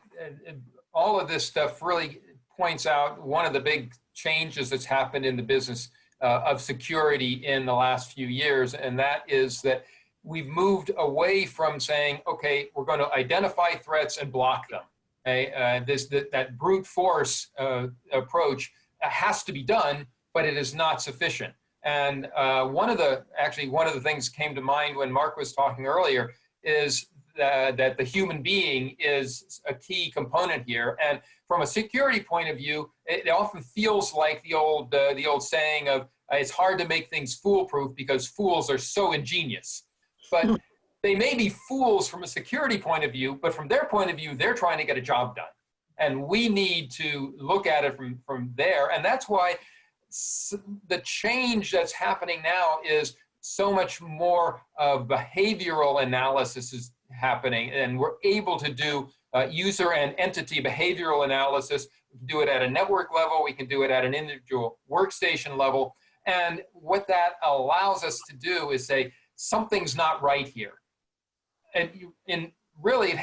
all of this stuff really points out one of the big changes that's happened in the business of security in the last few years, and that is that we've moved away from saying, okay, we're going to identify threats and block them. Okay? That brute force approach has to be done, but it is not sufficient. And one of the things came to mind when Mark was talking earlier is that the human being is a key component here. And from a security point of view, it often feels like the old saying of it's hard to make things foolproof because fools are so ingenious. But they may be fools from a security point of view, but from their point of view, they're trying to get a job done. And we need to look at it from there. And that's why the change that's happening now is so much more of behavioral analysis is happening. And we're able to do user and entity behavioral analysis. We can do it at a network level. We can do it at an individual workstation level. And what that allows us to do is say, something's not right here. And really,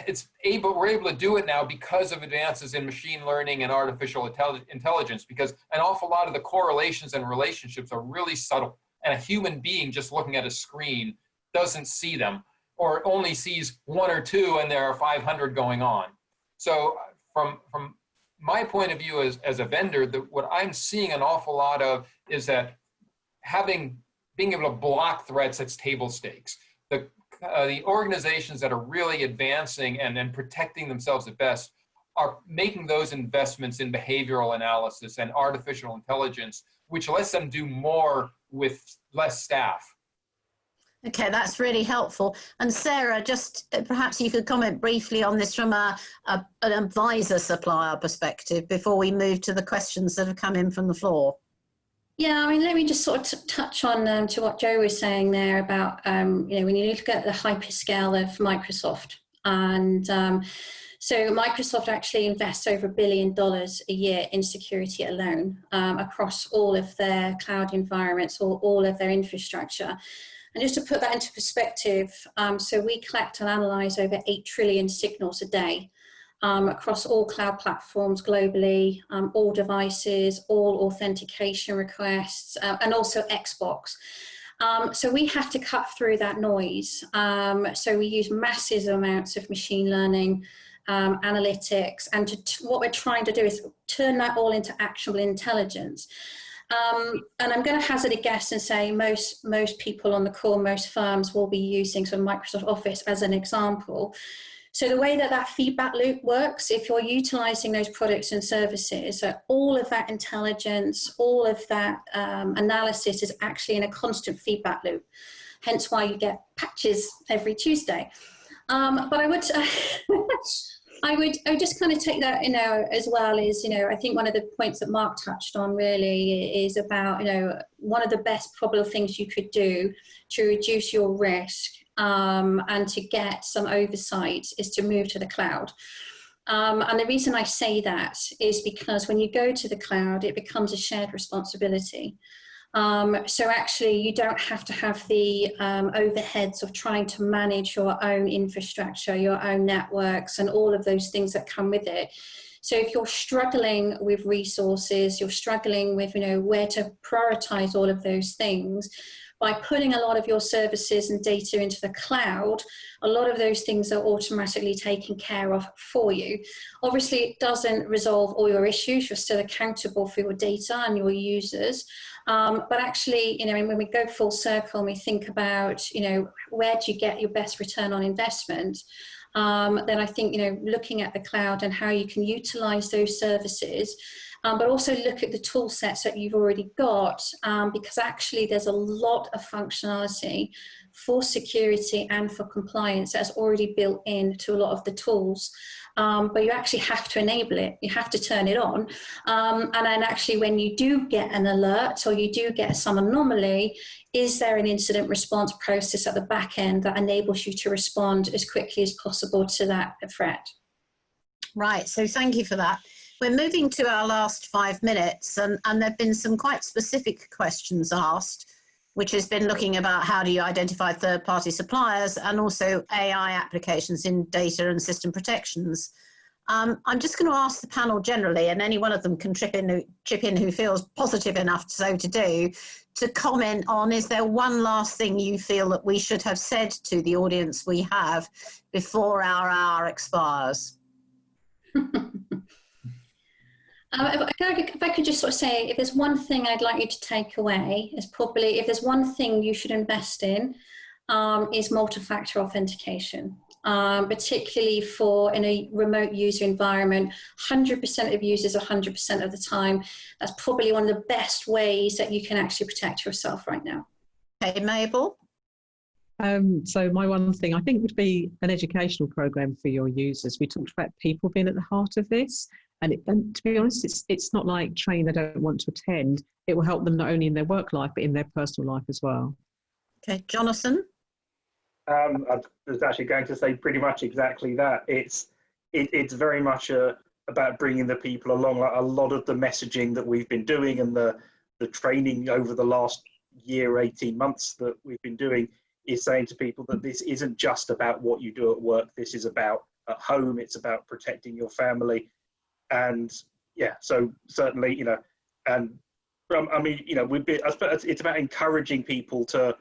we're able to do it now because of advances in machine learning and artificial intelligence, because an awful lot of the correlations and relationships are really subtle. And a human being just looking at a screen doesn't see them, or only sees one or two and there are 500 going on. So from my point of view as a vendor, what I'm seeing an awful lot of is that being able to block threats, that's table stakes. The organizations that are really advancing and protecting themselves at best are making those investments in behavioral analysis and artificial intelligence, which lets them do more with less staff.
Okay, that's really helpful. And Sarah, just perhaps you could comment briefly on this from an advisor supplier perspective before we move to the questions that have come in from the floor.
Yeah, I mean, let me just sort of touch on to what Joe was saying there about, when you look at the hyperscale of Microsoft. And so Microsoft actually invests over $1 billion a year in security alone across all of their cloud environments or all of their infrastructure. And just to put that into perspective, so we collect and analyze over 8 trillion signals a day. Across all cloud platforms globally, all devices, all authentication requests, and also Xbox. So we have to cut through that noise. So we use massive amounts of machine learning, analytics, and what we're trying to do is turn that all into actionable intelligence. And I'm going to hazard a guess and say most people on the call, most firms will be using sort of Microsoft Office as an example. So the way that that feedback loop works, if you're utilizing those products and services, so all of that intelligence, all of that analysis is actually in a constant feedback loop. Hence why you get patches every Tuesday. But I would, I would just kind of take that, as well as, I think one of the points that Mark touched on really is about, one of the best probable things you could do to reduce your risk and to get some oversight is to move to the cloud. And the reason I say that is because when you go to the cloud, it becomes a shared responsibility. So actually you don't have to have the overheads of trying to manage your own infrastructure, your own networks, and all of those things that come with it. So if you're struggling with resources, you're struggling with, where to prioritize all of those things, by putting a lot of your services and data into the cloud, a lot of those things are automatically taken care of for you. Obviously, it doesn't resolve all your issues. You're still accountable for your data and your users. But actually, when we go full circle and we think about, where do you get your best return on investment? Then I think, looking at the cloud and how you can utilize those services, but also look at the tool sets that you've already got, because actually there's a lot of functionality for security and for compliance that's already built into a lot of the tools. But you actually have to enable it. You have to turn it on. And then actually when you do get an alert or you do get some anomaly, is there an incident response process at the back end that enables you to respond as quickly as possible to that threat?
Right, so thank you for that. We're moving to our last 5 minutes, and there have been some quite specific questions asked, which has been looking about how do you identify third-party suppliers and also AI applications in data and system protections. I'm just going to ask the panel generally, and any one of them can chip in who feels positive enough so to do, to comment on, is there one last thing you feel that we should have said to the audience we have before our hour expires?
If I could just sort of say, if there's one thing I'd like you to take away, is probably, if there's one thing you should invest in, is multi-factor authentication, particularly for in a remote user environment. 100% of users 100% of the time. That's probably one of the best ways that you can actually protect yourself right now.
Okay, Mabel?
So my one thing I think would be an educational program for your users. We talked about people being at the heart of this. And to be honest, it's not like training they don't want to attend. It will help them not only in their work life, but in their personal life as well.
Okay, Jonathan?
I was actually going to say pretty much exactly that. It's very much about bringing the people along. Like a lot of the messaging that we've been doing and the training over the last year, 18 months that we've been doing is saying to people that this isn't just about what you do at work. This is about at home. It's about protecting your family. And yeah, so certainly, and I mean, it's about encouraging people to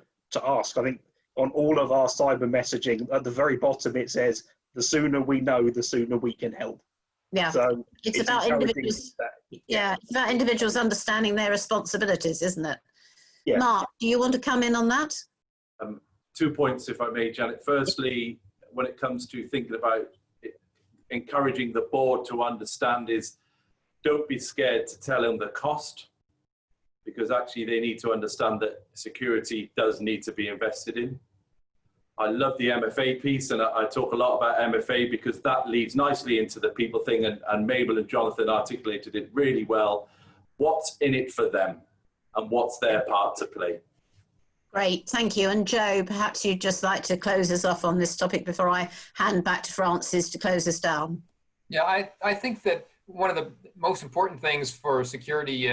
ask. I think on all of our cyber messaging, at the very bottom, it says, the sooner we know, the sooner we can help.
Yeah,
so
it's about individuals. Yeah, it's about individuals understanding their responsibilities, isn't it? Yeah. Mark, do you want to come in on that?
2 points, if I may, Janet. Firstly, when it comes to thinking about encouraging the board to understand is, don't be scared to tell them the cost, because actually they need to understand that security does need to be invested in. I love the MFA piece, and I talk a lot about MFA because that leads nicely into the people thing, and Mabel and Jonathan articulated it really well. What's in it for them and what's their part to play?
Great, thank you. And Joe, perhaps you'd just like to close us off on this topic before I hand back to Francis to close us down.
Yeah, I think that one of the most important things for security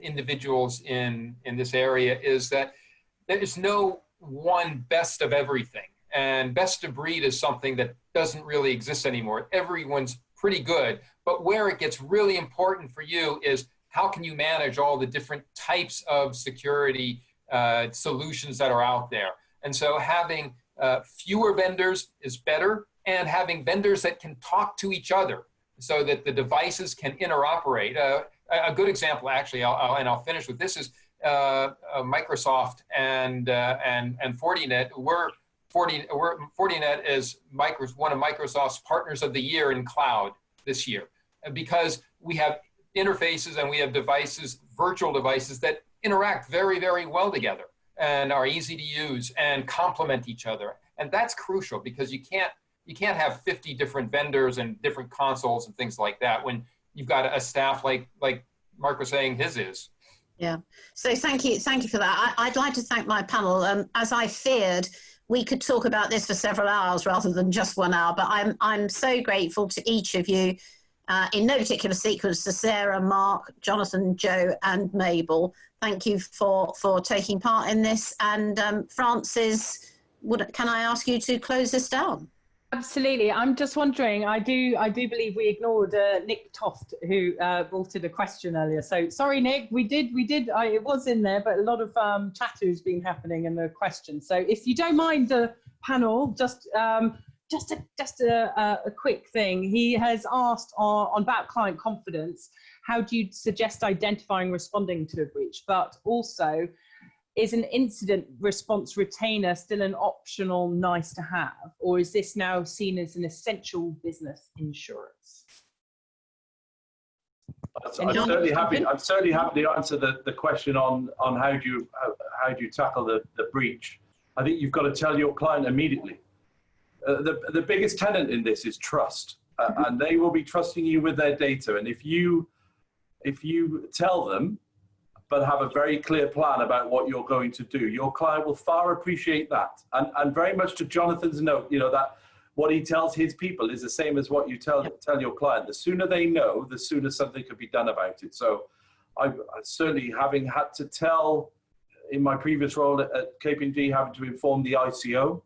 individuals in this area is that there is no one best of everything. And best of breed is something that doesn't really exist anymore. Everyone's pretty good, but where it gets really important for you is how can you manage all the different types of security solutions that are out there. And so having fewer vendors is better, and having vendors that can talk to each other so that the devices can interoperate. A good example, actually, I'll finish with this, is Microsoft and Fortinet were Fortinet is one of Microsoft's partners of the year in cloud this year, because we have interfaces and we have devices, virtual devices that interact very, very well together and are easy to use and complement each other. And that's crucial, because you can't have 50 different vendors and different consoles and things like that when you've got a staff like Mark was saying his is.
Yeah. So thank you for that. I'd like to thank my panel. As I feared, we could talk about this for several hours rather than just 1 hour. But I'm so grateful to each of you, in no particular sequence, to Sarah, Mark, Jonathan, Joe, and Mabel. Thank you for taking part in this. And Francis, can I ask you to close this down?
Absolutely. I'm just wondering, I do believe we ignored Nick Toft, who brought in a question earlier. So sorry, Nick, we did. It was in there, but a lot of chatter has been happening in the question. So if you don't mind, the panel, just a quick thing. He has asked on about client confidence, how do you suggest identifying, responding to a breach? But also, is an incident response retainer still an optional nice to have, or is this now seen as an essential business insurance?
I'm certainly happy to answer the question on how do you tackle the breach. I think you've got to tell your client immediately. The biggest tenet in this is trust, and they will be trusting you with their data. And if you tell them, but have a very clear plan about what you're going to do, your client will far appreciate that. And very much to Jonathan's note, that what he tells his people is the same as what you tell your client. The sooner they know, the sooner something can be done about it. So I certainly, having had to tell in my previous role at KPMG, having to inform the ICO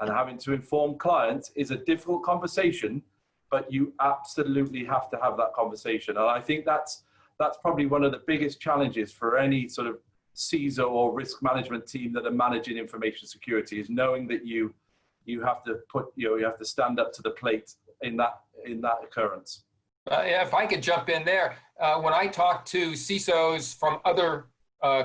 and having to inform clients is a difficult conversation, but you absolutely have to have that conversation. And I think that's probably one of the biggest challenges for any sort of CISO or risk management team that are managing information security, is knowing that you have to stand up to the plate in that occurrence.
If I could jump in there, when I talk to CISOs from other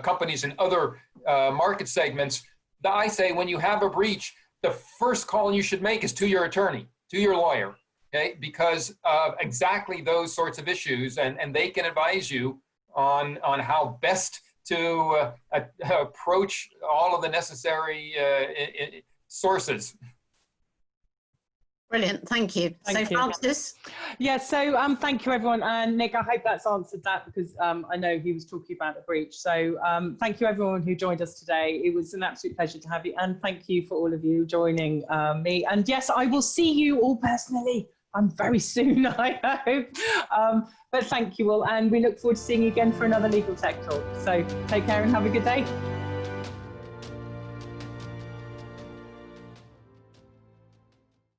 companies and other market segments, I say when you have a breach, the first call you should make is to your attorney, to your lawyer. Okay, because of exactly those sorts of issues, and they can advise you on how best to approach all of the necessary sources.
Brilliant, thank you.
Thank you.
Francis?
Yeah, so thank you everyone, and Nick, I hope that's answered that, because I know he was talking about a breach. So thank you everyone who joined us today. It was an absolute pleasure to have you, and thank you for all of you joining me. And yes, I will see you all personally very soon, I hope. But thank you all, and we look forward to seeing you again for another Legal Tech Talk. So take care and have a good day.